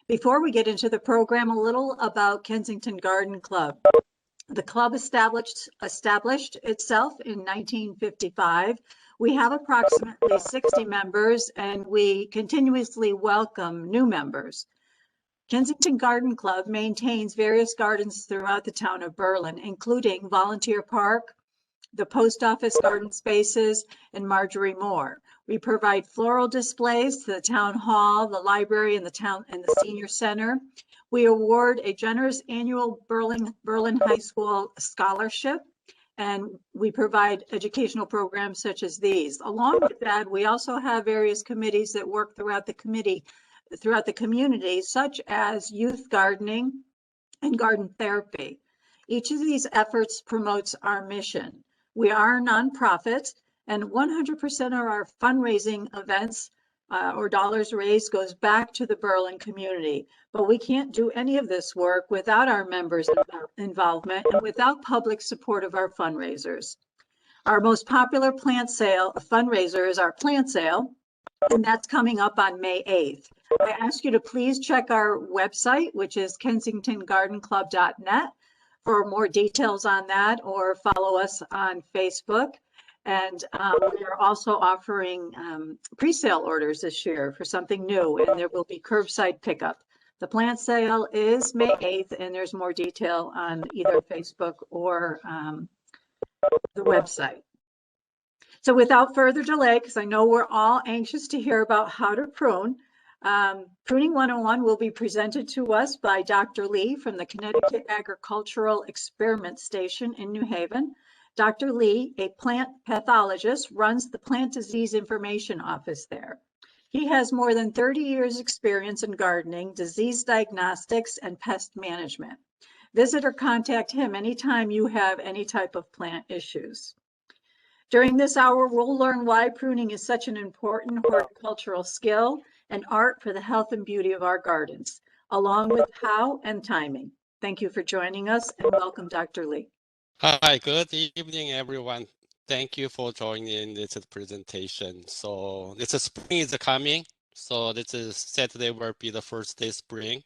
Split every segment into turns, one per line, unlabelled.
Before we get into the program, a little about Kensington Garden Club. The club established itself in 1955. We have approximately 60 members, and we continuously welcome new members. Kensington Garden Club maintains various gardens throughout the town of Berlin, including Volunteer Park, the post office garden spaces, and Marjorie Moore. We provide floral displays to the town hall, the library, and the senior center. We award a generous annual Berlin High School scholarship, and we provide educational programs such as these. Along with that, we also have various committees that work throughout the community, such as youth gardening and garden therapy. Each of these efforts promotes our mission. We are a nonprofit, and 100% of our fundraising events or dollars raised goes back to the Berlin community. But we can't do any of this work without our members' involvement and without public support of our fundraisers. Our most popular fundraiser is our plant sale, and that's coming up on May 8th. I ask you to please check our website, which is kensingtongardenclub.net, for more details on that, or follow us on Facebook. And we are also offering pre-sale orders this year for something new, and there will be curbside pickup. The plant sale is May 8th, and there's more detail on either Facebook or the website. So without further delay, because I know we're all anxious to hear about how to prune, Pruning 101 will be presented to us by Dr. Lee from the Connecticut Agricultural Experiment Station in New Haven. Dr. Lee, a plant pathologist, runs the Plant Disease Information Office there. He has more than 30 years experience in gardening, disease diagnostics, and pest management. Visit or contact him anytime you have any type of plant issues. During this hour, we'll learn why pruning is such an important horticultural skill and art for the health and beauty of our gardens, along with how and timing. Thank you for joining us, and welcome, Dr. Lee.
Hi, good evening, everyone. Thank you for joining this presentation. So this spring is coming. So this is Saturday will be the first day spring.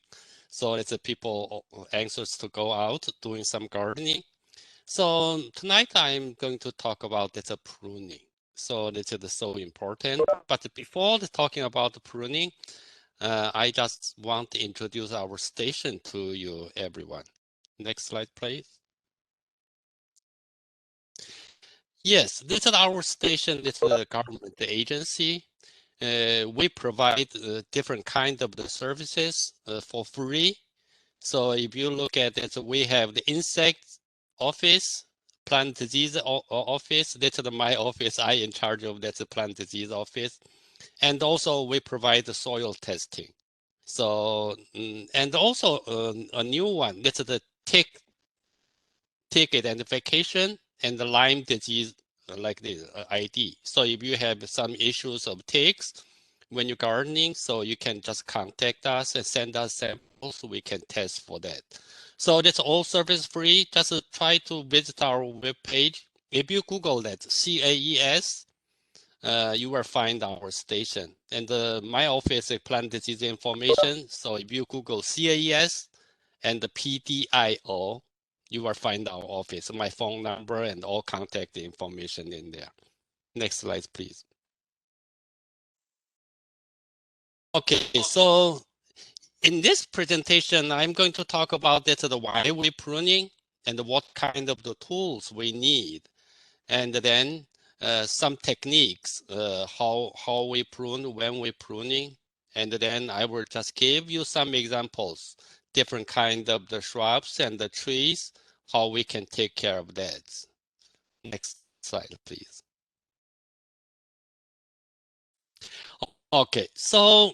So it's people anxious to go out doing some gardening. So tonight I'm going to talk about this pruning. So this is so important. But before talking about the pruning, I just want to introduce our station to you, everyone. Next slide, please. Yes, this is our station. This is a government agency. We provide different kinds of the services for free. So if you look at it, we have the insect office, plant disease office. This is my office. I in charge of that plant disease office. And also we provide the soil testing. So, and also a new one, this is the tick identification and the Lyme disease like this ID. So if you have some issues of ticks when you're gardening, so you can just contact us and send us samples so we can test for that. So that's all service free. Just try to visit our webpage. If you Google that CAES, you will find our station. And my office is plant disease information. So if you Google CAES and the PDIO, you will find our office, my phone number, and all contact information in there. Next slide, please. Okay, so in this presentation, I'm going to talk about why we're pruning and what kind of the tools we need, and then some techniques, how we prune, when we're pruning, and then I will just give you some examples, different kind of the shrubs and the trees, how we can take care of that. Next slide, please. Okay, so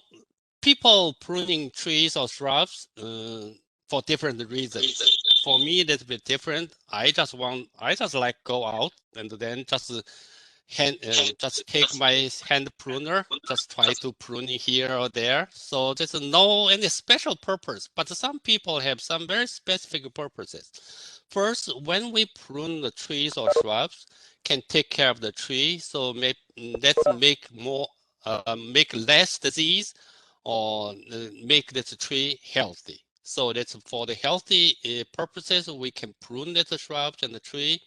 people pruning trees or shrubs for different reasons. For me, that's a bit different. I just like go out and then just take my hand pruner, just try to prune here or there. So there's no any special purpose, but some people have some very specific purposes. First, when we prune the trees or shrubs, can take care of the tree. So let's make less disease or make this tree healthy. So that's for the healthy purposes, we can prune the shrubs and the tree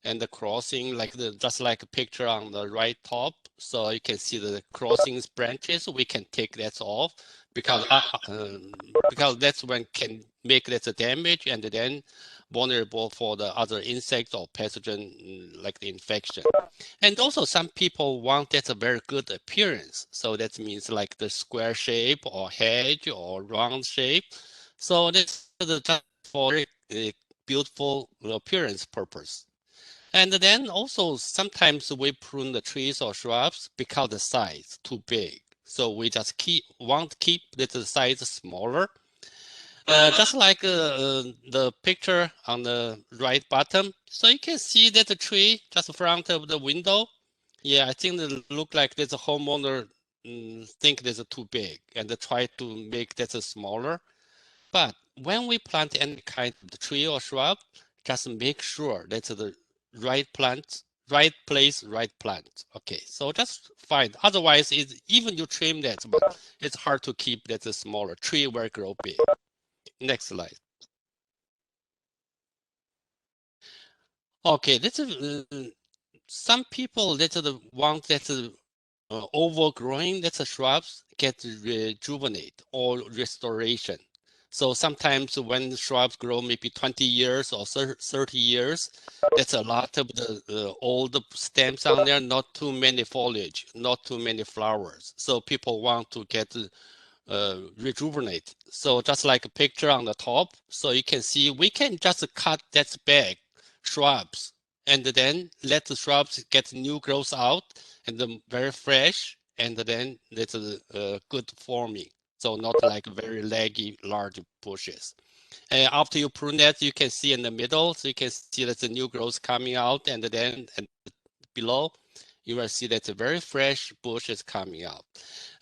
and the crossing, like just like a picture on the right top. So you can see the crossing branches, we can take that off because that's when can make that damage and then vulnerable for the other insects or pathogen like the infection. And also some people want that a very good appearance. So that means like the square shape or hedge or round shape. So that's just for beautiful appearance purpose. And then also sometimes we prune the trees or shrubs because the size too big. So we just want to keep the size smaller. Just like the picture on the right bottom. So you can see that the tree just in front of the window. Yeah, I think it look like there's a homeowner think there's too big and they try to make that smaller. But when we plant any kind of the tree or shrub, just make sure that's the right plant, right place, right plant. Okay, so just fine. Otherwise, even you trim that, but it's hard to keep that smaller. Tree will grow big. Next slide. Okay, this is some people that want that overgrowing that shrubs get rejuvenate or restoration. So sometimes when shrubs grow maybe 20 years or 30 years, that's a lot of the old stems on there, not too many foliage, not too many flowers. So people want to get rejuvenate. So just like a picture on the top, so you can see we can just cut that back shrubs and then let the shrubs get new growth out and very fresh and then it's a good forming. So not like very leggy large bushes. And after you prune that, you can see in the middle, so you can see that the new growth coming out and then below, you will see that a very fresh bush is coming out.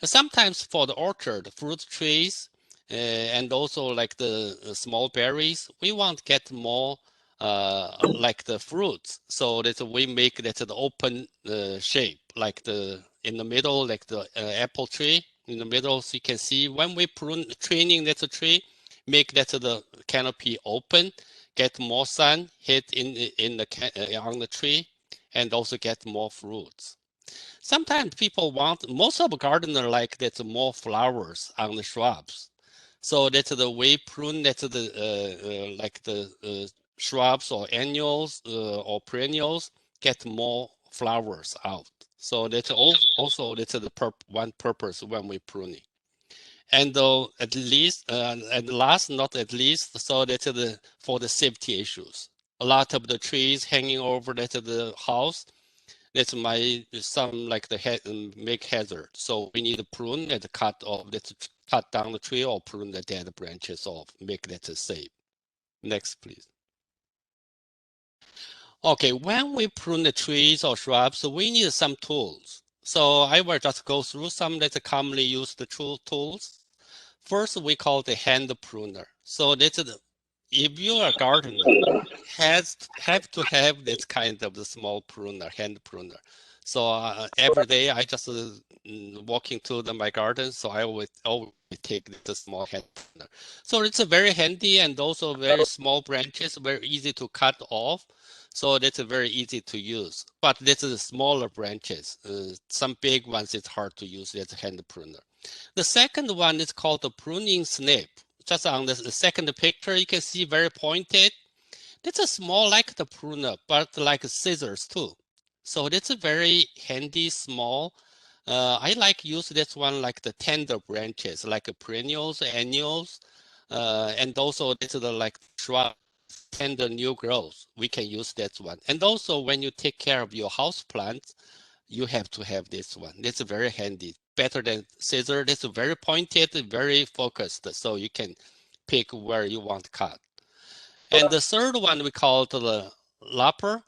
Sometimes for the orchard, fruit trees, and also like the small berries, we want to get more like the fruits. So that we make that the open shape, like the in the middle, like the apple tree in the middle. So you can see when we pruning that tree, make that the canopy open, get more sun hit in the on the tree, and also get more fruits. Sometimes people want, most of the gardener like that more flowers on the shrubs. So that's the way prune, that's the like the shrubs or annuals or perennials get more flowers out. So that's also that's the one purpose when we pruning. And though at least, and last not at least, so that's the for the safety issues. A lot of the trees hanging over that the house, that's some like the head make hazard. So we need to prune and cut off, let's cut down the tree or prune the dead branches off, make that safe. Next, please. Okay, when we prune the trees or shrubs, we need some tools. So I will just go through some that commonly used tools. First, we call the hand pruner. So that's if you're a gardener, have to have this kind of the small pruner, hand pruner. So every day I just walking to my garden, so I always take the small hand pruner. So it's a very handy and also very small branches, very easy to cut off. So that's very easy to use. But this is smaller branches. Some big ones it's hard to use as a hand pruner. The second one is called the pruning snip. Just on the second picture, you can see very pointed. It's a small like the pruner, but like scissors too. So it's a very handy, small. I like use this one like the tender branches, like perennials, annuals, and also this is the like shrub, tender new growth. We can use that one. And also when you take care of your house plants, you have to have this one. It's very handy, better than scissor. It's very pointed, very focused, so you can pick where you want to cut. And the third one we call the lopper.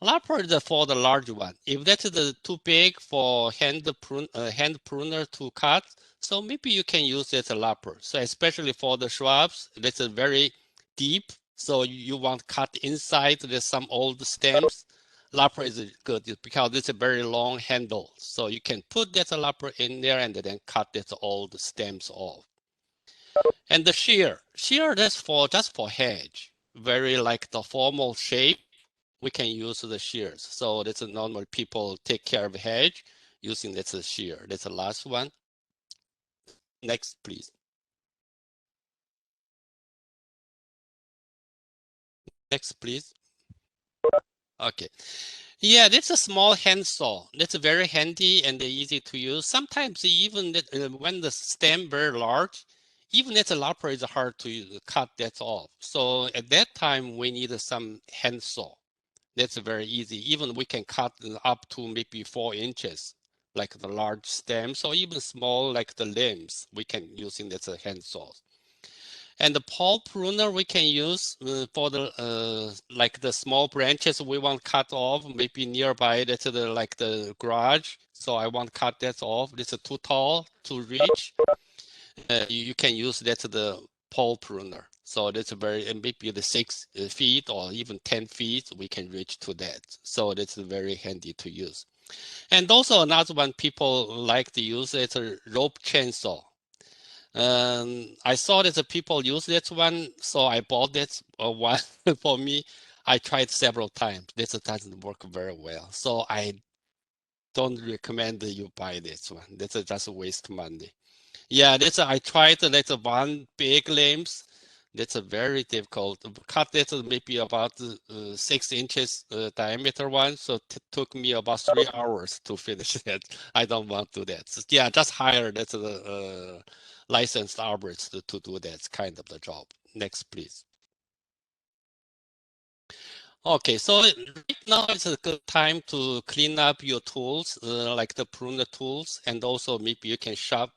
Lopper is for the large one. If that is too big for hand pruner to cut, so maybe you can use it as a lopper. So especially for the shrubs, that's a very deep. So you want cut inside. There's some old stems Lapper is good because it's a very long handle. So you can put that lapper in there and then cut that all the stems off. And the shear that's for just for hedge. Very like the formal shape, we can use the shears. So that's a normal people take care of hedge using that's a shear. That's the last one. Next, please. Next, please. Okay. Yeah, that's a small hand saw. That's very handy and easy to use. Sometimes even that, when the stem very large, even that lapper is hard to cut that off. So at that time, we need some hand saw. That's very easy. Even we can cut up to maybe 4 inches, like the large stems, or even small, like the limbs. We can use in that hand saw. And the pole pruner we can use for the like the small branches we want cut off, maybe nearby that's the like the garage. So I want cut that off. It's too tall to reach. You can use that the pole pruner. So that's a very maybe the 6 feet or even 10 feet we can reach to that. So that's very handy to use. And also another one people like to use it's a rope chainsaw. I saw that the people use that one, so I bought that one for me. I tried several times. This doesn't work very well, so I don't recommend that you buy this one. That's just a waste money. Yeah, that's I tried that's one big limbs. That's a very difficult. Cut that maybe about 6 inches diameter one. So it took me about 3 hours to finish that. I don't want to do that. So, yeah, just hire that's a licensed arborist to do that kind of the job. Next, please. Okay, so right now is a good time to clean up your tools, like the prune tools, and also maybe you can sharpen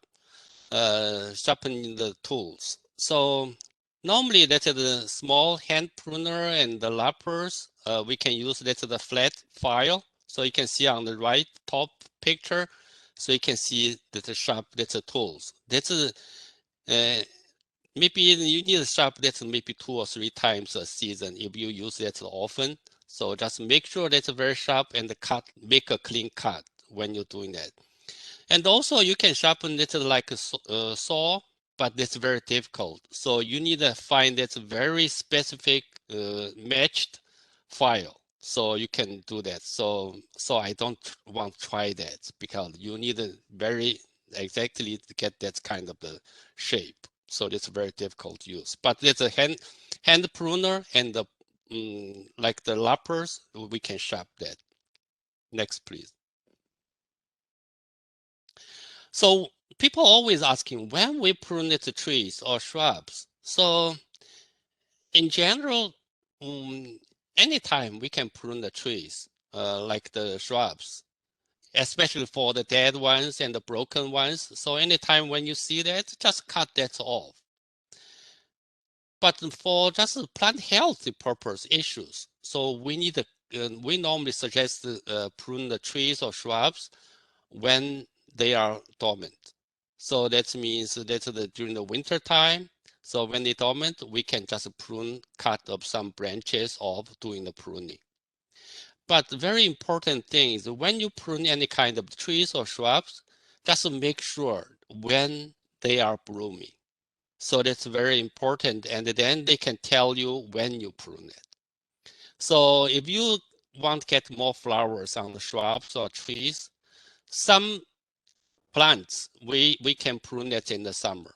the tools. So normally that's the small hand pruner and the lappers. We can use that's the flat file. So you can see on the right top picture. So you can see that the sharp that's the tools. That's maybe you need to sharp that maybe 2 or 3 times a season if you use that often. So just make sure that's very sharp and cut, make a clean cut when you're doing that. And also you can sharpen it like a saw, but it's very difficult. So you need to find that very specific matched file. So you can do that. So I don't want to try that because you need a very exactly to get that kind of the shape. So it's very difficult to use. But there's a hand pruner and the like the lappers, we can sharp that. Next, please. So people always asking when we prune the trees or shrubs. So in general, anytime we can prune the trees, like the shrubs, especially for the dead ones and the broken ones. So anytime when you see that, just cut that off. But for just plant health purpose issues, so we need we normally suggest prune the trees or shrubs when they are dormant. So that means that during the winter time. So when they dormant, we can just prune, cut up some branches off doing the pruning. But the very important thing is when you prune any kind of trees or shrubs, just make sure when they are blooming. So that's very important. And then they can tell you when you prune it. So if you want to get more flowers on the shrubs or trees, some plants, we can prune it in the summer.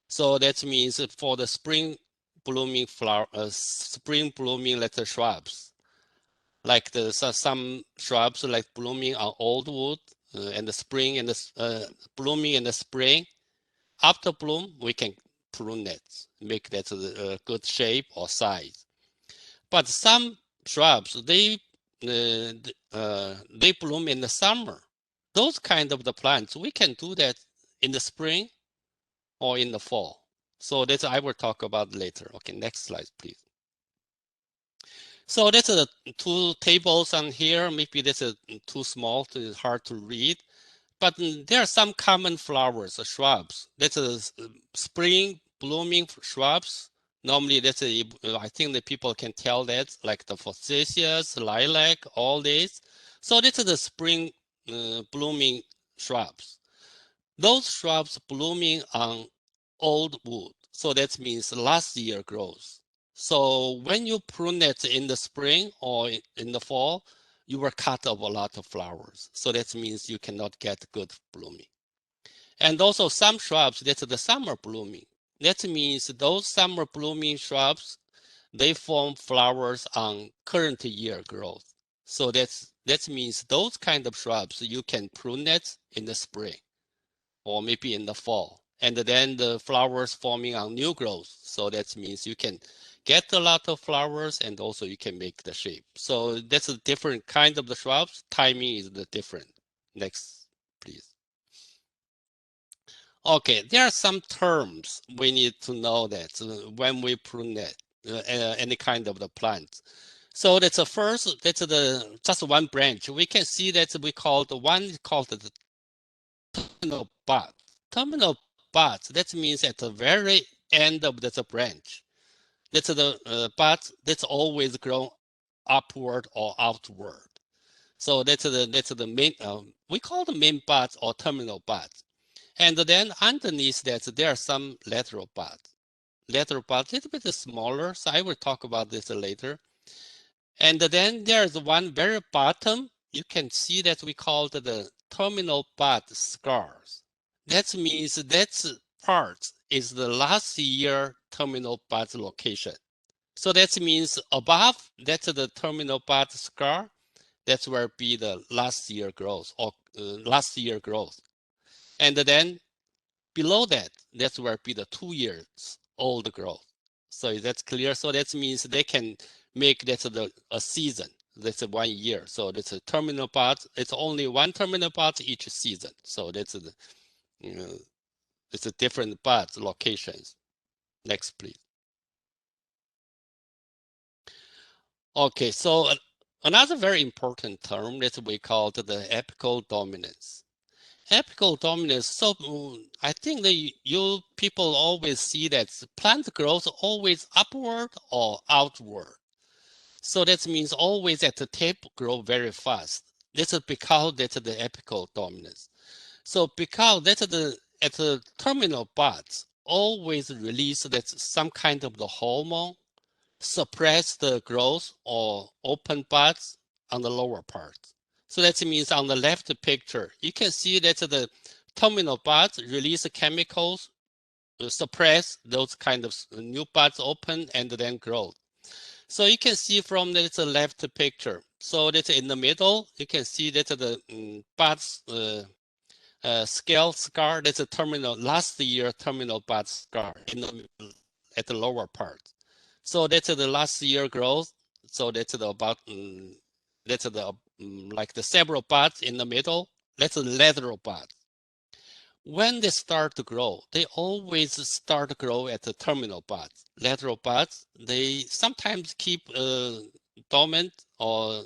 So that means for the spring blooming spring blooming little shrubs, like some shrubs like blooming on old wood and the spring and the blooming in the spring. After bloom, we can prune it, make that a good shape or size. But some shrubs, they bloom in the summer. Those kind of the plants, we can do that in the spring or in the fall. So that's I will talk about later. Okay, next slide, please. So that's the 2 tables on here. Maybe that's too small, it's hard to read. But there are some common flowers, shrubs. That's a spring blooming shrubs. Normally, that's I think that people can tell that, like the forsythias, lilac, all these. So this is the spring blooming shrubs. Those shrubs blooming on old wood. So that means last year growth. So when you prune it in the spring or in the fall, you will cut off a lot of flowers. So that means you cannot get good blooming. And also some shrubs, that's the summer blooming. That means those summer blooming shrubs, they form flowers on current year growth. So that means those kind of shrubs, you can prune it in the spring or maybe in the fall. And then the flowers forming on new growth. So that means you can get a lot of flowers and also you can make the shape. So that's a different kind of the shrubs. Timing is the different. Next, please. Okay, there are some terms we need to know that when we prune it, any kind of the plant. So that's the first, that's the just one branch. We can see that we call the one called the terminal bud. Terminal bud, that means at the very end of the branch. That's the bud that's always grown upward or outward. So that's the main, we call the main buds or terminal buds. And then underneath that, there are some lateral buds. Lateral buds, a little bit smaller, so I will talk about this later. And then there's one very bottom, you can see that we call the terminal bud scars. That means that part is the last year terminal bud location. So that means above, that's the terminal bud scar, that's where be the last year growth or last year growth. And then below that, that's where be the 2 years old growth. So that's clear. So that means they can make that a season. That's a 1 year. So that's a terminal part. It's only one terminal part each season. So that's it's a different part locations. Next, please. Okay, so another very important term that we call the apical dominance. Apical dominance. So I think that you people always see that plant growth always upward or outward. So that means always at the tip grow very fast. This is because that's the apical dominance. So because that's at the terminal buds always release that some kind of the hormone suppress the growth or open buds on the lower part. So that means on the left picture, you can see that the terminal buds release chemicals, suppress those kind of new buds open and then grow. So you can see from that left picture. So that in the middle, you can see that the buds scale scar, that's a terminal, last year terminal bud scar at the lower part. So that's the last year growth. So that's the about that's the like the several buds in the middle. That's the lateral bud. When they start to grow, they always start to grow at the terminal buds. Lateral buds, they sometimes keep dormant or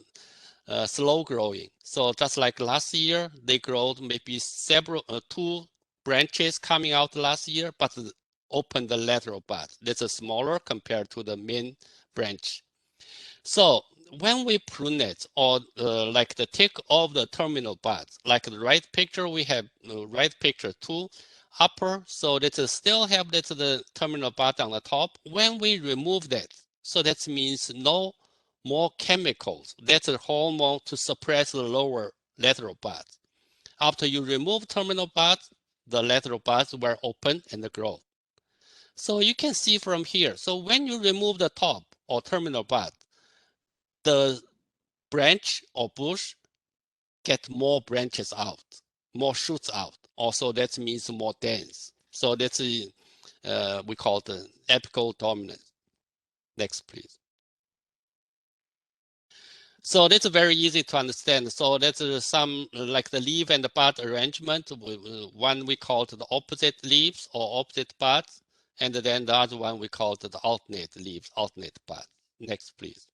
slow growing. So just like last year, they grew maybe several, 2 branches coming out last year, but open the lateral bud. That's a smaller compared to the main branch. So when we prune it or like the take off the terminal buds, like the right picture, we have right picture 2 upper. So that still have that the terminal bud on the top. When we remove that, so that means no more chemicals. That's a hormone to suppress the lower lateral buds. After you remove terminal buds, the lateral buds were open and grow. So you can see from here. So when you remove the top or terminal bud, the branch or bush get more branches out, more shoots out. Also, that means more dense. So that's we call the apical dominance. Next, please. So that's very easy to understand. So that's some like the leaf and the bud arrangement. One we call the opposite leaves or opposite buds, and then the other one we call the alternate leaves, alternate buds. Next, please.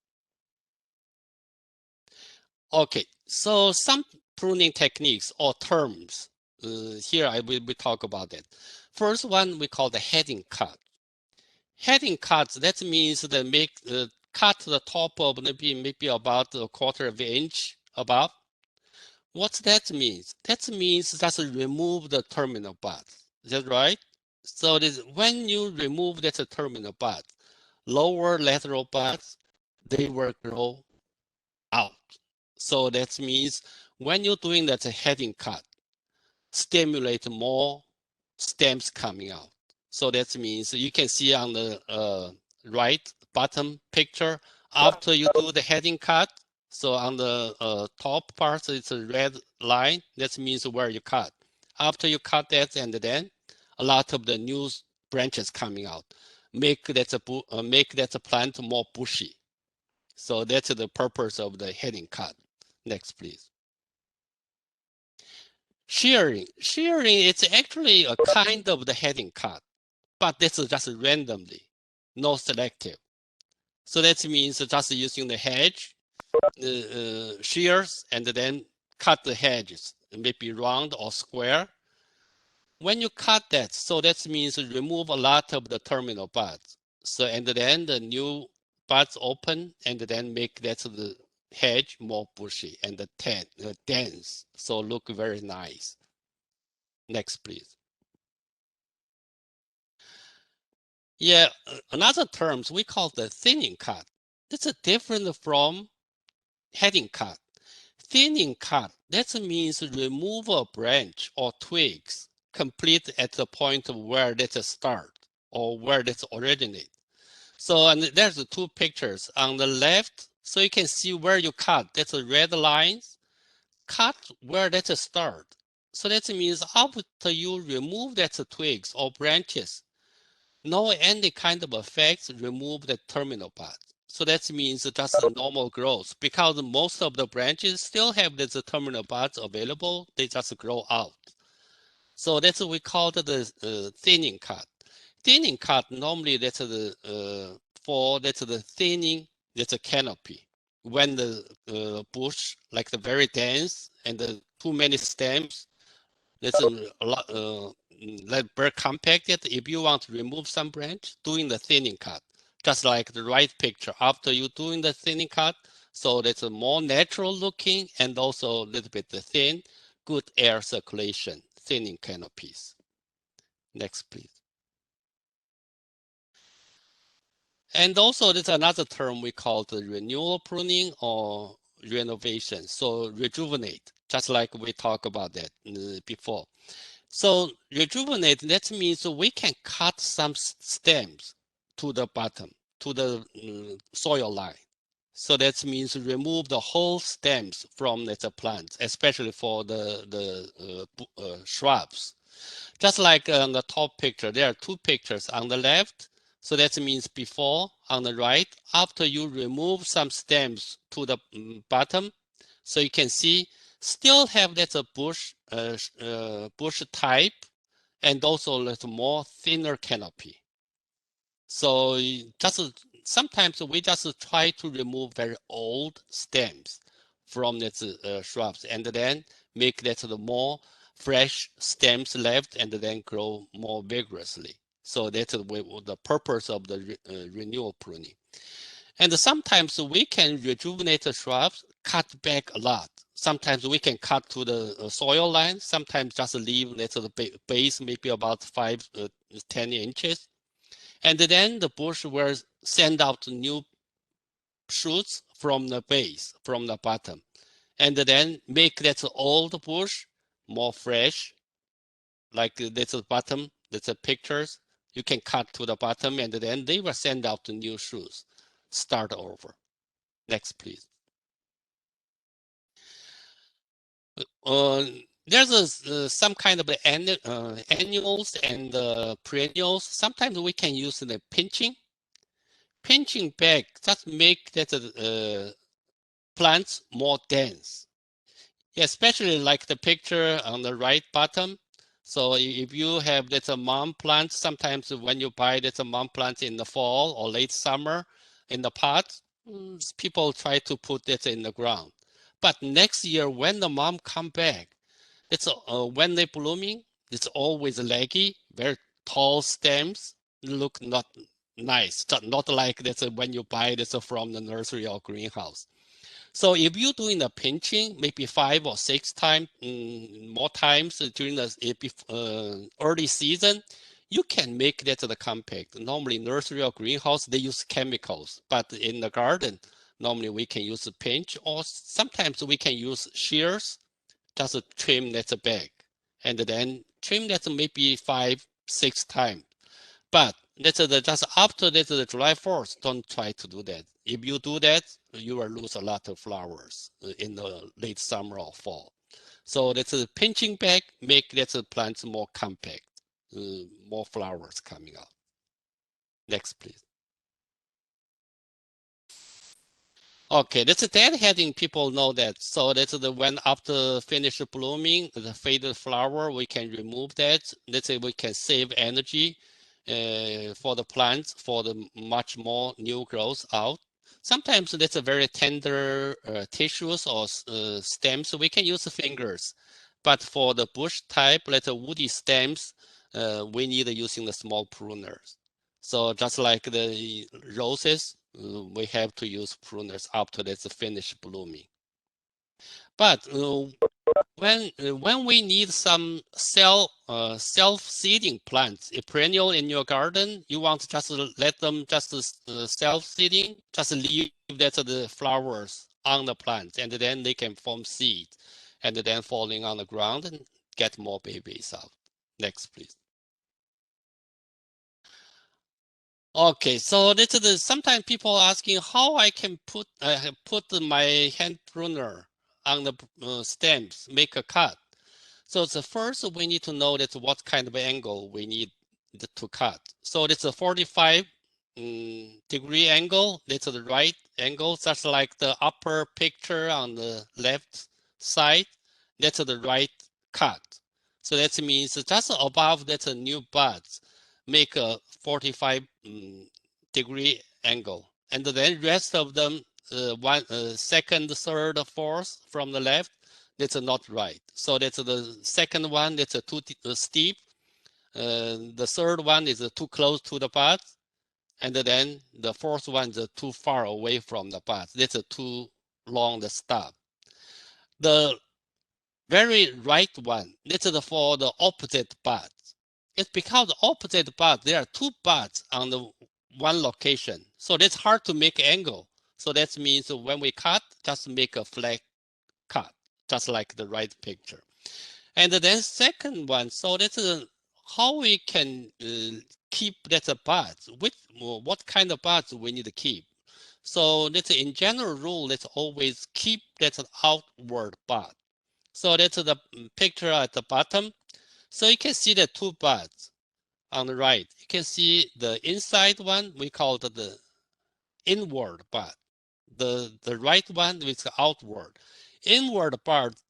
Okay, so some pruning techniques or terms. Here I will talk about it. First one we call the heading cut. heading cuts, that means that cut the top of maybe about a quarter of an inch above. What that means? That means just remove the terminal buds. Is that right? So when you remove that terminal bud, lower lateral buds, they will grow out. So that means when you're doing that heading cut, stimulate more stems coming out. So that means you can see on the right bottom picture, after you do the heading cut, so on the top part, it's a red line. That means where you cut. After you cut that, and then a lot of the new branches coming out, make that plant more bushy. So that's the purpose of the heading cut. Next, please. Shearing. Shearing is actually a kind of the heading cut, but this is just randomly, no selective. So that means just using the hedge, shears, and then cut the hedges, maybe round or square. When you cut that, so that means remove a lot of the terminal buds. So and then the new buds open, and then make that the hedge more bushy and the dense. So look very nice. Next, please. Yeah, another terms we call the thinning cut. This is different from heading cut. Thinning cut, that means remove a branch or twigs complete at the point where that start or where that originate. So and there's two pictures on the left. So you can see where you cut. That's the red lines. Cut where that start. So that means after you remove that twigs or branches, no any kind of effects, remove the terminal part. So that means just a normal growth because most of the branches still have the terminal parts available. They just grow out. So that's what we call the thinning cut. Thinning cut normally that's the thinning, that's a canopy. When the bush like the very dense and the too many stems, that's a lot like very compacted. If you want to remove some branch, doing the thinning cut, just like the right picture. After you doing the thinning cut, so that's a more natural looking and also a little bit thin, good air circulation, thinning canopies. Next, please. And also there's another term we call the renewal pruning or renovation. So rejuvenate, just like we talked about that before. So rejuvenate, that means we can cut some stems to the bottom, to the soil line. So that means remove the whole stems from the plant, especially for the shrubs. Just like on the top picture, there are two pictures on the left. So that means before, on the right, after you remove some stems to the bottom, so you can see still have that bush type and also a little more thinner canopy. So just sometimes we just try to remove very old stems from the shrubs and then make that the more fresh stems left and then grow more vigorously. So that's the purpose of the renewal pruning. And sometimes we can rejuvenate the shrubs, cut back a lot. Sometimes we can cut to the soil line. Sometimes just leave the base maybe about 10 inches. And then the bush will send out new shoots from the base, from the bottom. And then make that old bush more fresh, like that's the bottom, that's the pictures. You can cut to the bottom and then they will send out the new shoots. Start over. Next, please. There's some kind of annuals and perennials. Sometimes we can use the pinching. Pinching back just make that plants more dense. Yeah, especially like the picture on the right bottom. So if you have that mom plant, sometimes when you buy that mom plant in the fall or late summer in the pot, people try to put it in the ground. But next year when the mom come back, it's when they blooming, it's always leggy, very tall stems, look not nice, not like that's when you buy this from the nursery or greenhouse. So if you're doing the pinching, maybe 5 or 6 times, more times during the early season, you can make that the compact. Normally nursery or greenhouse, they use chemicals, but in the garden, normally we can use a pinch, or sometimes we can use shears, just trim that back, and then trim that maybe 5, 6 times. But that's just after that the July 4th, don't try to do that. If you do that, you will lose a lot of flowers in the late summer or fall. So that's pinching back, make that plants more compact, more flowers coming out. Next, please. Okay, that's a deadheading. People know that. So that's the when after finish blooming, the faded flower, we can remove that. Let's say we can save energy for the plants for the much more new growth out. Sometimes that's a very tender tissues or stems. We can use fingers, but for the bush type, like the woody stems, we need using the small pruners. So just like the roses, we have to use pruners after it's finished blooming. But when we need some self-seeding plants, a perennial in your garden, you want to just let them just self-seeding, just leave that the flowers on the plant, and then they can form seed, and then falling on the ground and get more babies out. Next, please. Okay, so this is sometimes people asking how I can put my hand pruner on the stems, make a cut. So the first we need to know that what kind of angle we need to cut. So it's a 45 degree angle. That's the right angle. That's like the upper picture on the left side. That's the right cut. So that means just above that new buds, make a 45 degree angle. And then rest of them, second, third, fourth from the left, that's not right. So that's the second one, that's too steep. The third one is too close to the bud. And then the fourth one is too far away from the bud. That's too long the stop. The very right one, this is for the opposite buds. It's because the opposite buds, there are two buds on the one location. So it's hard to make angle. So that means when we cut, just make a flat cut, just like the right picture. And then second one, so that's how we can keep that buds. What kind of buds we need to keep. So that's in general rule, let's always keep that outward bud. So that's the picture at the bottom. So you can see the two buds on the right. You can see the inside one, we call it the inward bud. The right one is the outward. Inward buds,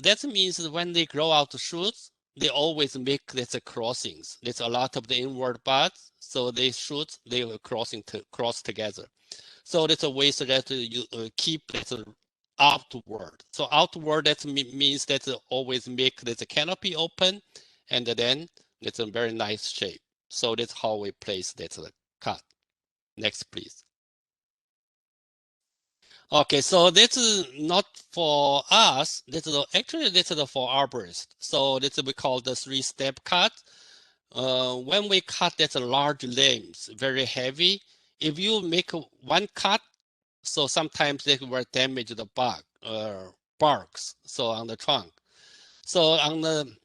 that means when they grow out shoots, they always make these crossings. There's a lot of the inward buds, so they shoots, they will cross together. So that's a way so that you keep it outward. So outward, that means that always make the canopy open, and then it's a very nice shape. So that's how we place that cut. Next, please. Okay, so this is not for us. This is actually this is for arborists. So this we call the 3-step cut. When we cut that large limbs, very heavy, if you make one cut, so sometimes they will damage the barks, so on the trunk. So on the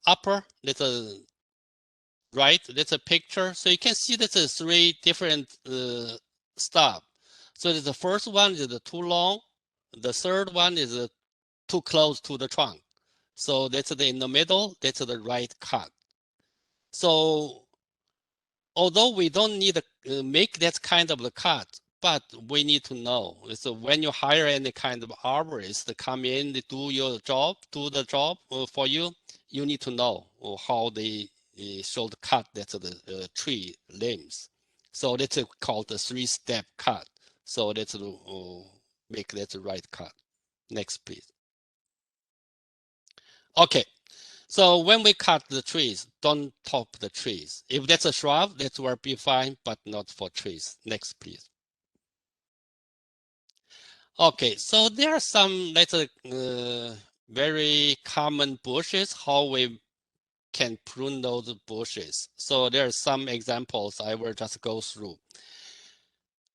upper, there's a right, there's a picture. So you can see there's 3 different stuff. So the first one is too long. The third one is too close to the trunk. So that's in the middle, that's the right cut. So although we don't need to make that kind of the cut, but we need to know. So when you hire any kind of arborist to come in to do the job for you, you need to know how they should cut the tree limbs. So that's called the 3-step cut. So that's make that the right cut. Next, please. Okay. So when we cut the trees, don't top the trees. If that's a shrub, that will be fine, but not for trees. Next, please. Okay, so there are some very common bushes, how we can prune those bushes. So there are some examples I will just go through.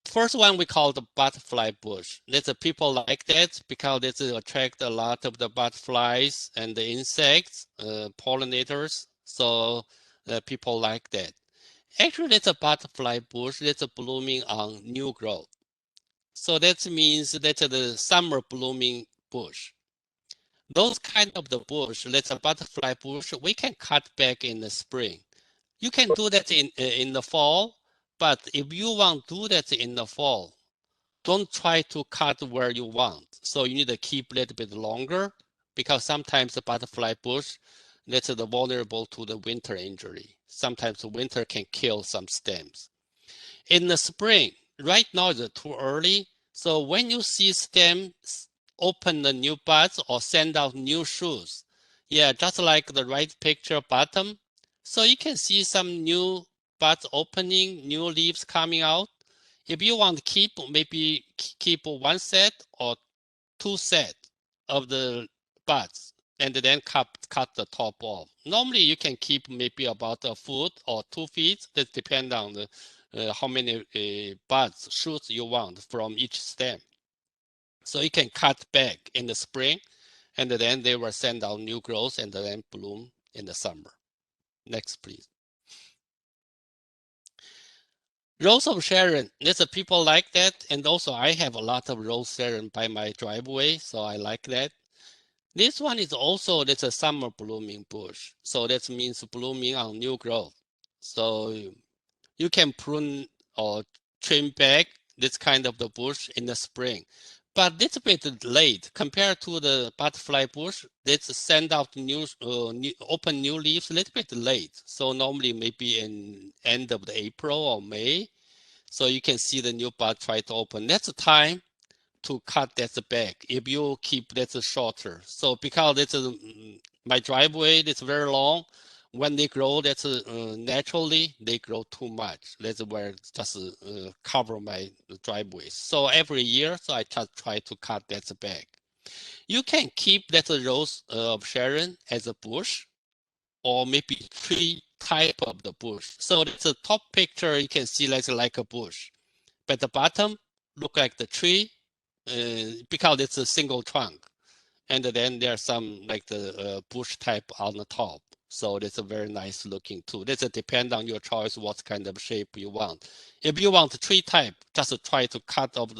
First one we call the butterfly bush. There's people like that because it attract a lot of the butterflies and the insects, pollinators. So people like that. Actually, it's a butterfly bush that's blooming on new growth. So that means that's the summer blooming bush. Those kind of the bush, that's a butterfly bush, we can cut back in the spring. You can do that in the fall, but if you want to do that in the fall, don't try to cut where you want. So you need to keep a little bit longer because sometimes the butterfly bush, that's vulnerable to the winter injury. Sometimes the winter can kill some stems. In the spring, right now it's too early. So when you see stems open the new buds or send out new shoots, yeah, just like the right picture bottom. So you can see some new buds opening, new leaves coming out. If you want to keep, maybe keep one set or two set of the buds and then cut the top off. Normally you can keep maybe about a foot or 2 feet. That depends on the how many buds, shoots you want from each stem. So you can cut back in the spring and then they will send out new growth and then bloom in the summer. Next, please. Rose of Sharon, there's a people like that. And also I have a lot of Rose Sharon by my driveway, so I like that. This one is also, that's a summer blooming bush. So that means blooming on new growth. So you can prune or trim back this kind of the bush in the spring. But it's a bit late compared to the butterfly bush. Let's send out open new leaves a little bit late. So normally maybe in end of the April or May. So you can see the new bud try to open. That's the time to cut that back if you keep that shorter. So because it's my driveway, it's very long. When they grow, that's naturally they grow too much. That's where it's just cover my driveway. So every year, so I just try to cut that back. You can keep that rose of Sharon as a bush, or maybe tree type of the bush. So it's a top picture. You can see like a bush, but the bottom look like the tree because it's a single trunk. And then there's some like the bush type on the top. So it's a very nice looking too. This depends on your choice, what kind of shape you want. If you want tree type, just try to cut off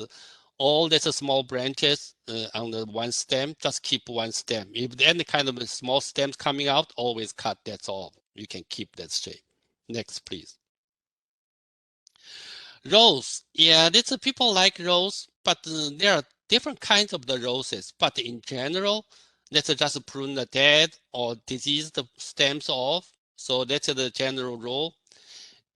all these small branches on the one stem, just keep one stem. If any kind of small stems coming out, always cut, that's all. You can keep that shape. Next, please. Rose, yeah, these people like rose, but there are different kinds of the roses. But in general, let's just prune the dead or diseased stems off. So that's the general rule.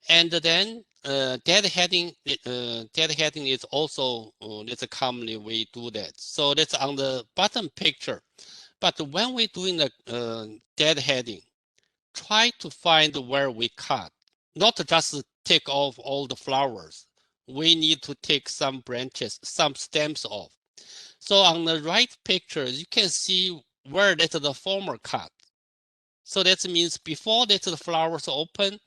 And then deadheading, deadheading is also that's a commonly we do that. So that's on the bottom picture. But when we're doing the deadheading, try to find where we cut, not just take off all the flowers. We need to take some branches, some stems off. So on the right picture, you can see where that's the former cut. So that means before that the flowers open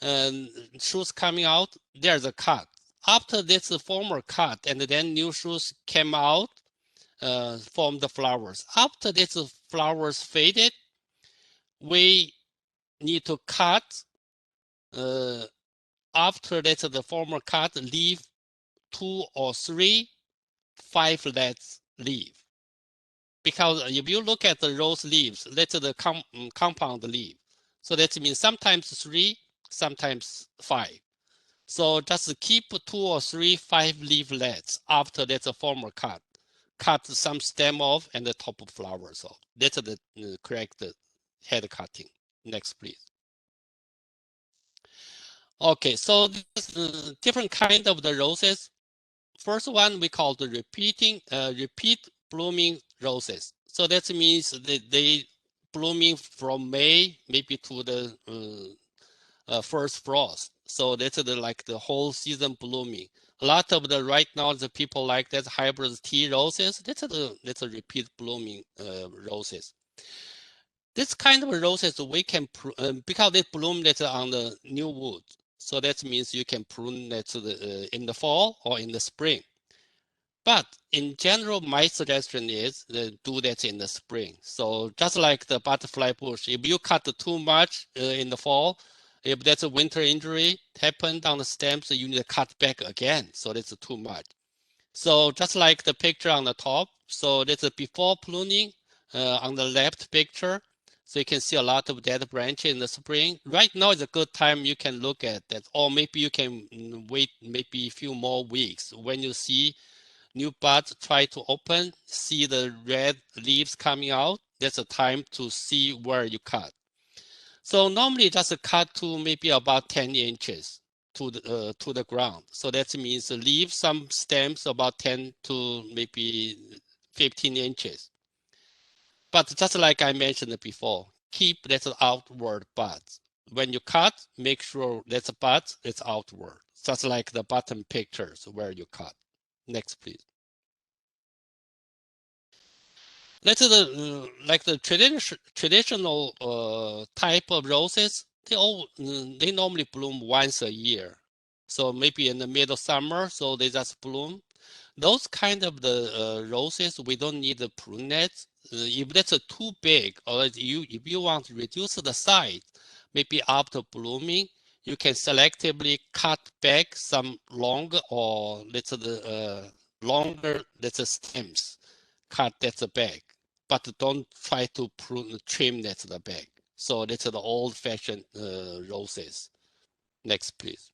and shoots coming out, there's a cut. After this former cut and then new shoots came out from the flowers. After this flowers faded, we need to cut after that the former cut, leave 2 or 3 5-lets leaf. Because if you look at the rose leaves, that's the compound leaf. So that means sometimes 3, sometimes 5. So just keep 2 or 3 5-leaflets after that's a former cut. Cut some stem off and the top of flowers off. That's the correct head cutting. Next, please. Okay, so this different kind of the roses. First one we call the repeat blooming roses. So that means that they blooming from May maybe to the first frost. So that's like the whole season blooming. A lot of the right now the people like that hybrid tea roses. That's a repeat blooming roses. This kind of roses we can because they bloom that on the new wood. So that means you can prune that in the fall or in the spring. But in general, my suggestion is do that in the spring. So just like the butterfly bush, if you cut too much in the fall, if that's a winter injury happened on the stems, you need to cut back again. So that's too much. So just like the picture on the top, so that's a before pruning on the left picture. So you can see a lot of dead branches in the spring. Right now is a good time you can look at that. Or maybe you can wait maybe a few more weeks. When you see new buds try to open, see the red leaves coming out, that's a time to see where you cut. So normally just cut to maybe about 10 inches to the ground. So that means leave some stems about 10 to maybe 15 inches. But just like I mentioned before, keep that outward buds. When you cut, make sure that the buds is outward, just like the bottom pictures where you cut. Next, please. That's like the traditional type of roses. They normally bloom once a year. So maybe in the middle of summer, so they just bloom. Those kind of the roses, we don't need the prune nets. If that's too big, or if you want to reduce the size, maybe after blooming, you can selectively cut back some longer or longer stems. Cut that's the back, but don't try to trim that's the back. So that's the old-fashioned roses. Next, please.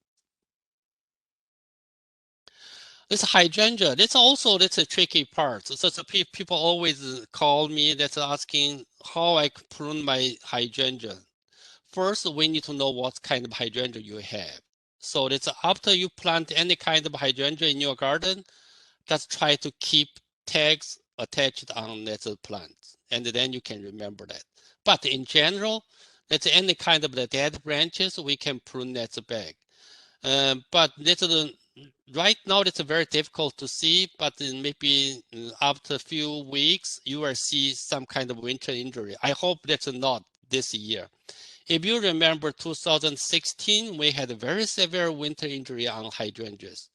This hydrangea, that's a tricky part. So people always call me that's asking how I prune my hydrangea. First, we need to know what kind of hydrangea you have. So that's after you plant any kind of hydrangea in your garden, just try to keep tags attached on that plant, and then you can remember that. But in general, that's any kind of the dead branches, we can prune that back. But that's right now it's very difficult to see, but maybe after a few weeks, you will see some kind of winter injury. I hope that's not this year. If you remember 2016, we had a very severe winter injury on hydrangeas.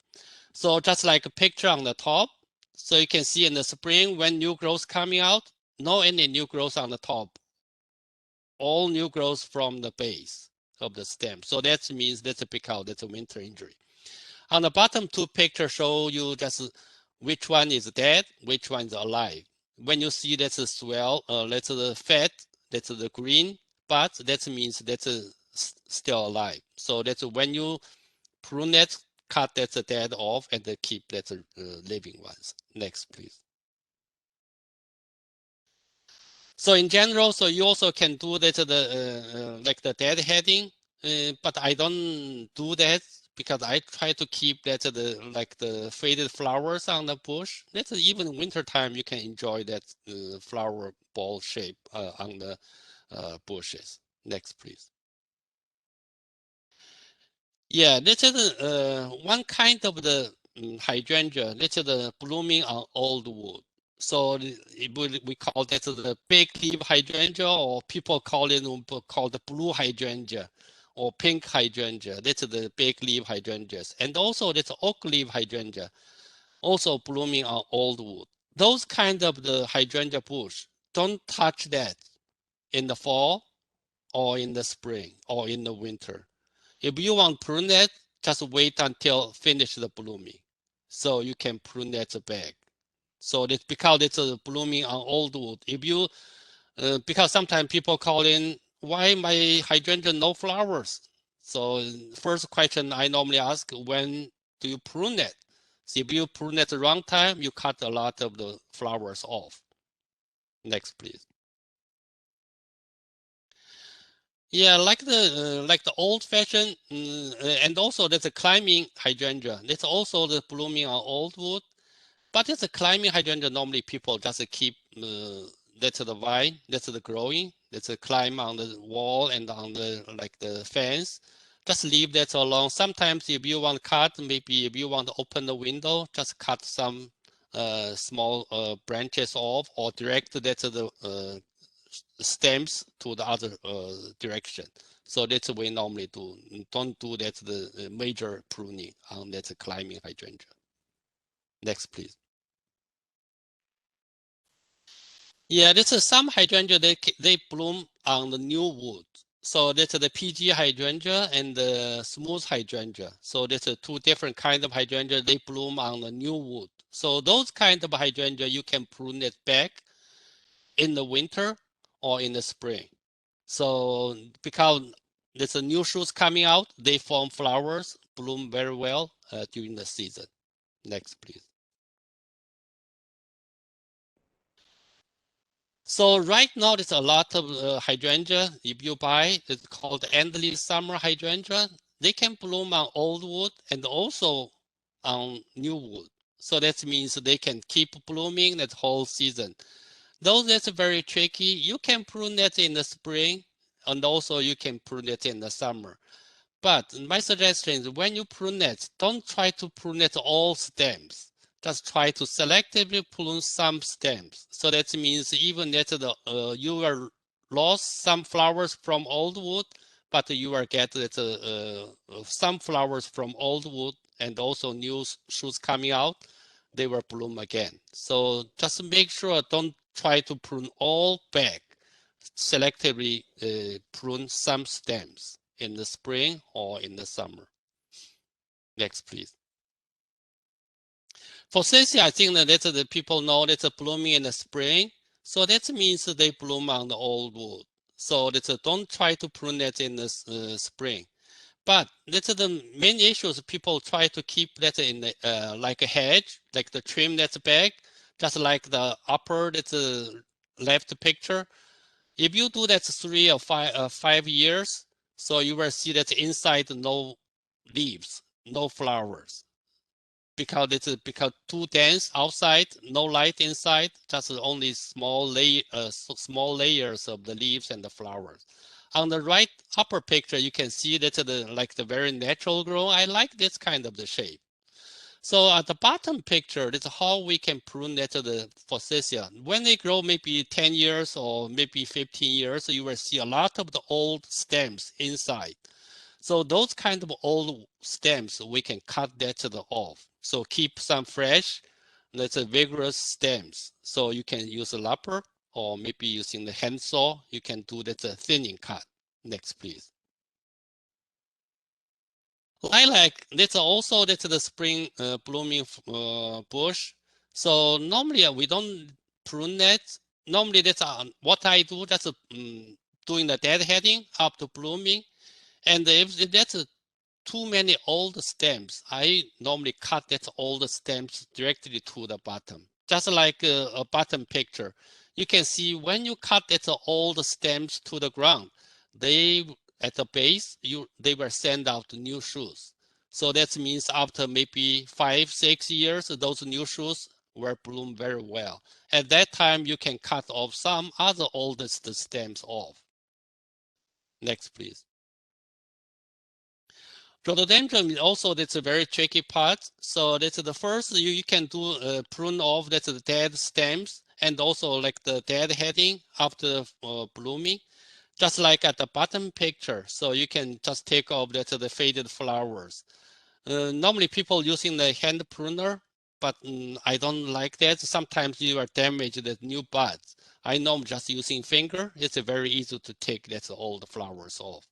So just like a picture on the top, so you can see in the spring when new growth coming out, no any new growth on the top. All new growth from the base of the stem. So that means that's a winter injury. On the bottom two pictures show you just which one is dead, which one is alive. When you see that's a swell, that's the fat, that's the green, but that means that's still alive. So that's when you prune it, cut that dead off and keep that living ones. Next, please. So in general, so you also can do that like the deadheading, but I don't do that because I try to keep that like the faded flowers on the bush. That's even winter time you can enjoy that flower ball shape on the bushes. Next, please. Yeah, this is one kind of the hydrangea. This is the blooming on old wood. So we call that the big leaf hydrangea, or people call it called the blue hydrangea or pink hydrangea. That's the big leaf hydrangeas. And also that's oak leaf hydrangea, also blooming on old wood. Those kind of the hydrangea bush, don't touch that in the fall or in the spring or in the winter. If you want to prune it, just wait until finish the blooming. So you can prune that back. So that's because it's blooming on old wood. If you, because sometimes people call in, why my hydrangea no flowers? So first question I normally ask, when do you prune it? So if you prune at the wrong time, you cut a lot of the flowers off. Next, please. Yeah, like the old-fashioned, and also there's a climbing hydrangea. That's also the blooming on old wood, but it's a climbing hydrangea. Normally, people just keep that's the vine, that's the growing. It's a climb on the wall and on the like the fence. Just leave that alone. Sometimes if you want to cut, maybe if you want to open the window, just cut some small branches off or direct that to the stems to the other direction. So that's what we normally do. Don't do that the major pruning on that climbing hydrangea. Next, please. Yeah, this is some hydrangea, they bloom on the new wood. So that's the PG hydrangea and the smooth hydrangea. So that's two different kinds of hydrangea. They bloom on the new wood. So those kind of hydrangea, you can prune it back in the winter or in the spring. So because there's a new shoots coming out, they form flowers, bloom very well during the season. Next, please. So right now, there's a lot of hydrangea. If you buy, it's called endless summer hydrangea. They can bloom on old wood and also on new wood. So that means they can keep blooming that whole season. Though that's very tricky, you can prune it in the spring and also you can prune it in the summer. But my suggestion is when you prune it, don't try to prune it all stems. Just try to selectively prune some stems. So that means even that you will lost some flowers from old wood, but you will get some flowers from old wood and also new shoots coming out. They will bloom again. So just make sure don't try to prune all back. Selectively prune some stems in the spring or in the summer. Next, please. Forsythia, I think that the people know that's blooming in the spring. So that means they bloom on the old wood. So that's don't try to prune it in the spring. But that's the main issues. People try to keep that in the, like a hedge, like the trim that's back, just like the upper that's left picture. If you do that 3 or 5 years, so you will see that inside no leaves, no flowers, because because too dense outside, no light inside, just only small layers of the leaves and the flowers. On the right upper picture, you can see that the very natural grow. I like this kind of the shape. So at the bottom picture, that's how we can prune that to the forsythia. When they grow maybe 10 years or maybe 15 years, you will see a lot of the old stems inside. So those kind of old stems, we can cut that to the off. So keep some fresh, that's a vigorous stems. So you can use a lapper or maybe using the hand saw, you can do that a thinning cut. Next, please. Lilac, that's the spring blooming bush. So normally we don't prune that. Normally that's what I do. That's doing the deadheading up to blooming. And if that's too many old stems, I normally cut that old stems directly to the bottom. Just like a bottom picture. You can see when you cut that old stems to the ground, they at the base, they will send out new shoots. So that means after maybe 5-6 years, those new shoots will bloom very well. At that time, you can cut off some other oldest stems off. Next, please. Rhododendron is also that's a very tricky part. So that's the first you can do prune off that's the dead stems and also like the deadheading after blooming, just like at the bottom picture. So you can just take off that's the faded flowers. Normally people using the hand pruner, but I don't like that. Sometimes you are damaged the new buds. I know I'm just using finger. It's very easy to take that's all the flowers off.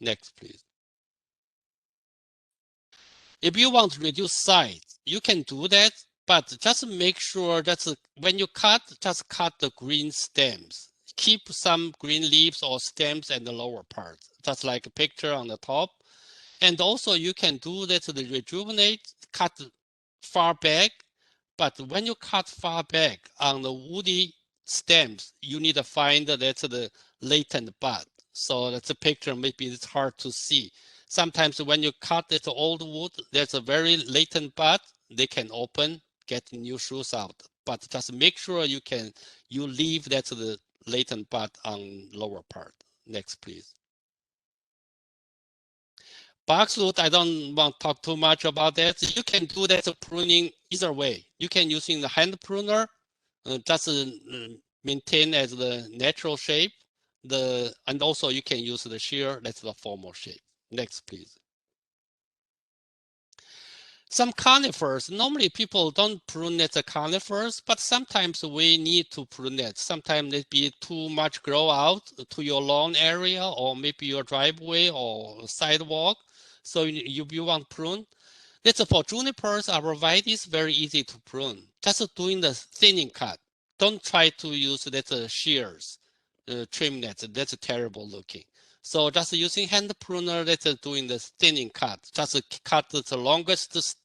Next, please. If you want to reduce size, you can do that, but just make sure that when you cut, just cut the green stems. Keep some green leaves or stems in the lower part, just like a picture on the top. And also you can do that to the rejuvenate, cut far back, but when you cut far back on the woody stems, you need to find that's the latent bud. So that's a picture, maybe it's hard to see. Sometimes when you cut this old wood, there's a very latent bud, they can open, get new shoots out. But just make sure you leave that the latent bud on lower part. Next, please. Boxwood, I don't want to talk too much about that. You can do that pruning either way. You can using the hand pruner, just maintain as the natural shape. And also you can use the shear, that's the formal shape. Next, please. Some conifers, normally people don't prune the conifers, but sometimes we need to prune it. Sometimes it be too much grow out to your lawn area or maybe your driveway or sidewalk. So you want prune. That's for junipers, arborvitaes, very easy to prune. Just doing the thinning cut. Don't try to use that shears, trim net. That's terrible looking. So just using hand pruner, that's doing the thinning cut. Just cut the longest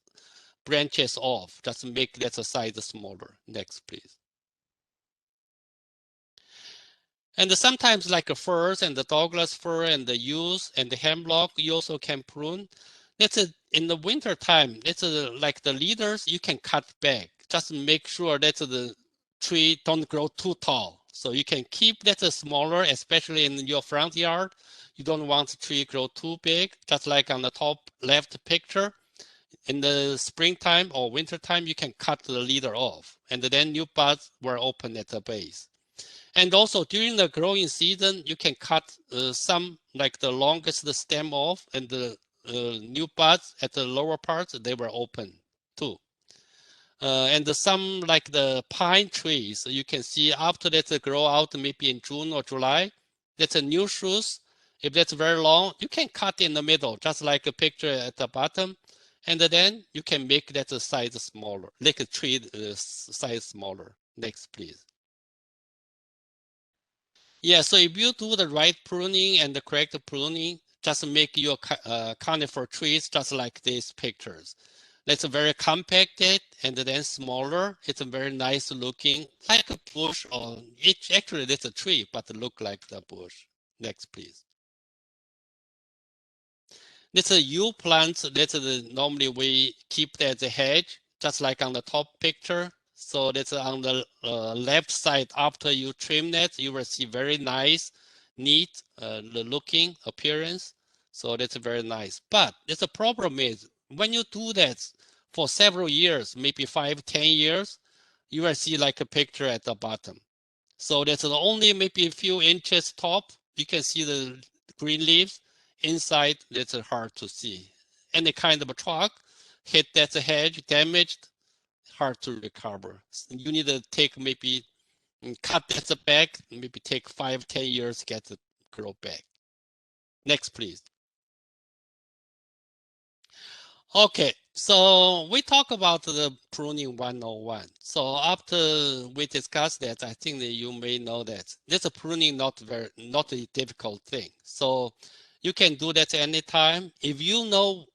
branches off. Just make that size smaller. Next, please. And sometimes like firs and the Douglas fir and the yews and the hemlock, you also can prune. That's in the winter time. It's like the leaders, you can cut back. Just make sure that the tree don't grow too tall. So you can keep that smaller, especially in your front yard. You don't want the tree grow too big, just like on the top left picture. In the springtime or wintertime, you can cut the leader off, and then new buds will open at the base. And also during the growing season, you can cut some, like the longest stem off, and the new buds at the lower parts, they were open too. And some like the pine trees, you can see after that grow out maybe in June or July, that's a new shoots. If that's very long, you can cut in the middle, just like a picture at the bottom. And then you can make that size smaller, like a tree size smaller. Next, please. Yeah, so if you do the right pruning and the correct pruning, just make your conifer trees just like these pictures. That's very compacted and then smaller. It's a very nice looking, like a bush, or actually it's a tree, but it look like the bush. Next, please. This is yew plants. That's normally we keep that as a hedge, just like on the top picture. So that's on the left side. After you trim that, you will see very nice, neat looking appearance. So that's very nice. But the problem is when you do that for several years, maybe 5, 10 years, you will see like a picture at the bottom. So that's only maybe a few inches top. You can see the green leaves. Inside, it's hard to see. Any kind of a truck hit that hedge, damaged, hard to recover. You need to take maybe cut that back, maybe take 5, 10 years to get it grow back. Next, please. Okay, so we talk about the pruning 101. So after we discuss that, I think that you may know that this pruning not a difficult thing. So you can do that anytime. If you know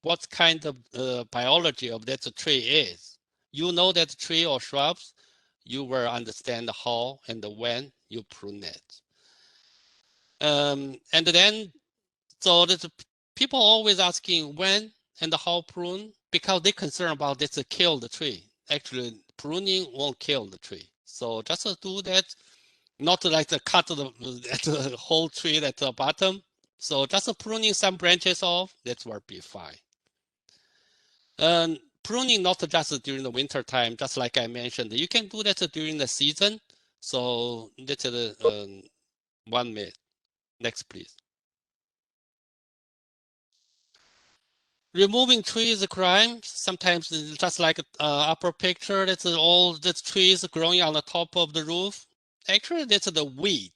what kind of biology of that tree is, you know that tree or shrubs, you will understand how and when you prune it. And then, so the people always asking when and how prune, because they concerned about this kill the tree. Actually, pruning won't kill the tree. So just do that, not like to cut the whole tree at the bottom. So just pruning some branches off, that will be fine. And pruning not just during the winter time, just like I mentioned, you can do that during the season. So that's 1 minute. Next, please. Removing trees is a crime. Sometimes it's just like upper picture, that's all the trees growing on the top of the roof. Actually, that's the weed.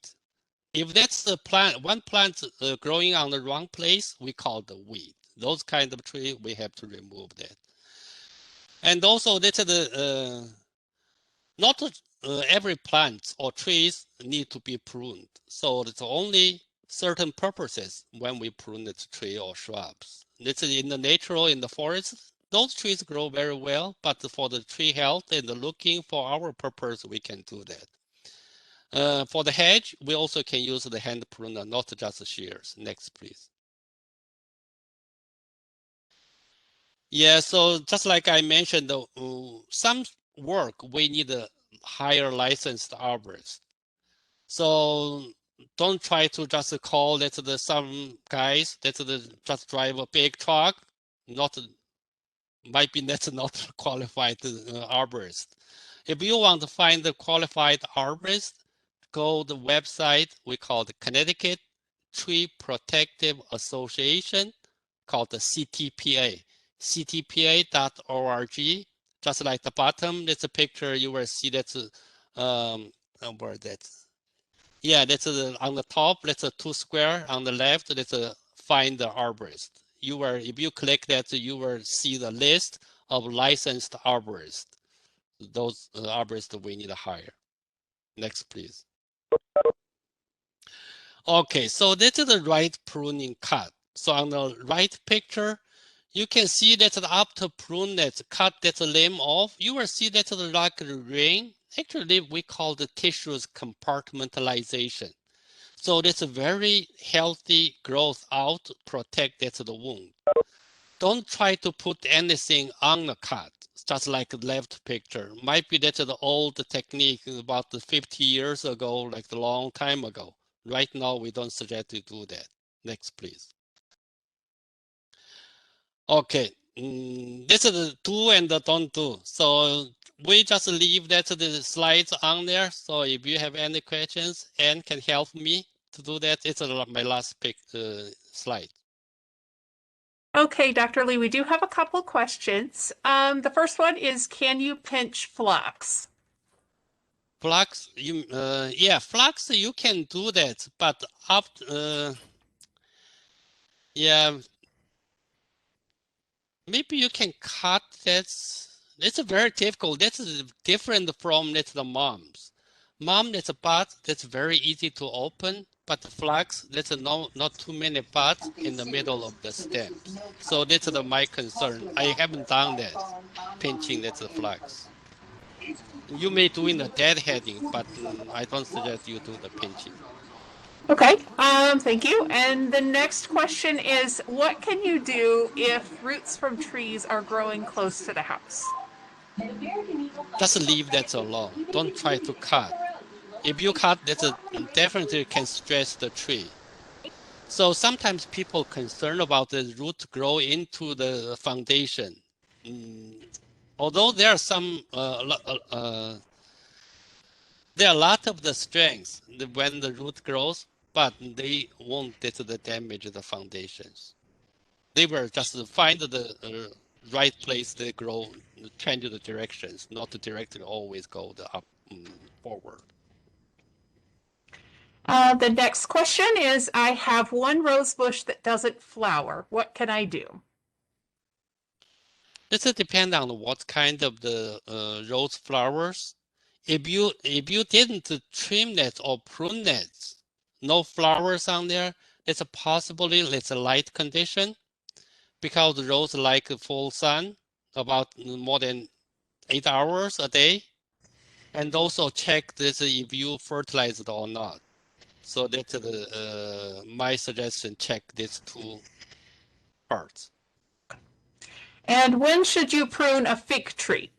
If that's the plant, one plant growing on the wrong place, we call the weed. Those kind of tree, we have to remove that. And also, that's not every plant or trees need to be pruned. So it's only certain purposes when we prune the tree or shrubs. It's in the natural, in the forest, those trees grow very well, but for the tree health and the looking for our purpose, we can do that. For the hedge, we also can use the hand pruner, not just the shears. Next, please. Yeah, so just like I mentioned, some work we need a higher licensed arborist. So don't try to just call that some guys that just drive a big truck, not might be that's not qualified arborist. If you want to find the qualified arborist, go to the website we call the Connecticut Tree Protective Association, called the CTPA, ctpa.org. Just like the bottom, there's a picture, you will see that's where that's, yeah, that's on the top, that's a 2 square. On the left, that's a find the arborist. If you click that, you will see the list of licensed arborists. Those arborists we need to hire. Next, please. Okay, so this is the right pruning cut. So on the right picture, you can see that after prune that cut that limb off, you will see that like a ring. Actually, we call the tissues compartmentalization. So that's a very healthy growth out, protect that's the wound. Don't try to put anything on the cut, just like the left picture. Might be that's the old technique about 50 years ago, like a long time ago. Right now, we don't suggest to do that. Next, please. Okay, this is the do and the don't do. So we just leave that the slides on there. So if you have any questions, Anne can help me to do that. It's my last slide.
Okay, Dr. Lee, we do have a couple questions. The first one is, can you pinch phlox?
Flux, yeah, flux, you can do that, but yeah, maybe you can cut that. It's very difficult. That's different from the moms. Mom, that's a bud that's very easy to open, but the flux, that's not too many buds in the middle of the stems. So that's my concern. I haven't done that, pinching that's the flux. You may do in the deadheading, but I don't suggest you do the pinching.
Okay, thank you. And the next question is, what can you do if roots from trees are growing close to the house?
Just leave that alone. Don't try to cut. If you cut, that definitely can stress the tree. So sometimes people concerned about the root grow into the foundation. Although there are there are a lot of the strengths when the root grows, but they won't damage the foundations. They will just find the right place they grow, change the directions, not to directly always go up forward.
The next question is, I have one rose bush that doesn't flower. What can I do?
This depends on what kind of the rose flowers. If you didn't trim that or prune that, no flowers on there, it's possibly it's a light condition, because the rose like full sun about more than 8 hours a day. And also check this if you fertilize it or not. So that's my suggestion, check these two parts.
And when should you prune a fig tree?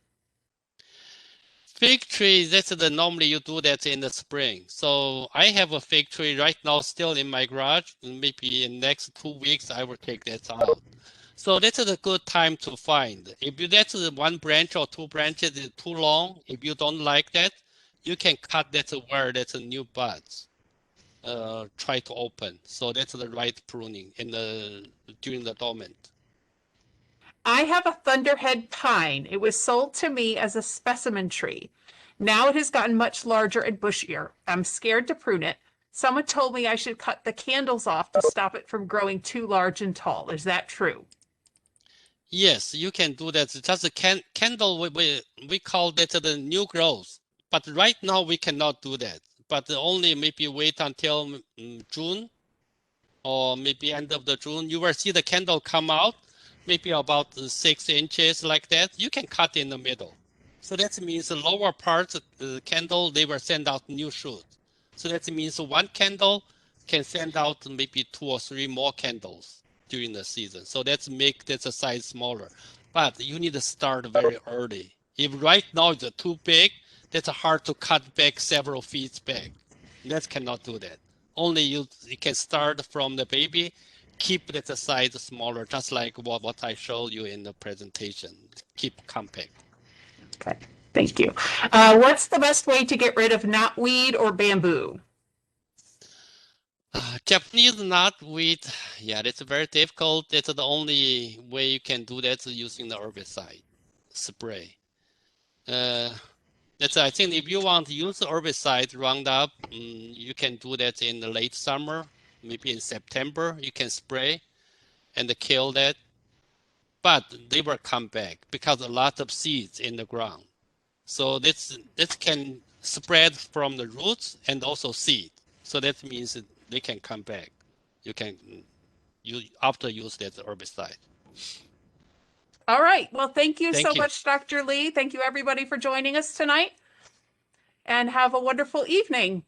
Fig tree, that's normally you do that in the spring. So I have a fig tree right now still in my garage. Maybe in next 2 weeks, I will take that out. So that's a good time to find. If that's one branch or 2 branches is too long, if you don't like that, you can cut that where that's a new buds. Try to open. So that's the right pruning during the dormant.
I have a thunderhead pine. It was sold to me as a specimen tree. Now it has gotten much larger and bushier. I'm scared to prune it. Someone told me I should cut the candles off to stop it from growing too large and tall. Is that true?
Yes, you can do that. Just a candle, we call that the new growth. But right now we cannot do that. But only maybe wait until June or maybe end of the June. You will see the candle come out, maybe about 6 inches like that. You can cut in the middle. So that means the lower part of the candle, they will send out new shoots. So that means one candle can send out maybe 2 or 3 more candles during the season. So that's make that size smaller. But you need to start very early. If right now it's too big, that's hard to cut back several feet back. That cannot do that. Only you can start from the baby, keep the size smaller, just like what I showed you in the presentation. Keep compact.
Okay, thank you. What's the best way to get rid of knotweed or bamboo?
Japanese knotweed, yeah, it's very difficult. That's the only way you can do that is using the herbicide spray. I think if you want to use the herbicide Roundup, you can do that in the late summer, maybe in September. You can spray and kill that, but they will come back because a lot of seeds in the ground. So this can spread from the roots and also seed. So that means they can come back. You can after use that herbicide.
All right. Well, thank you
Thank
so
you.
much, Dr. Lee. Thank you, everybody, for joining us tonight. And have a wonderful evening.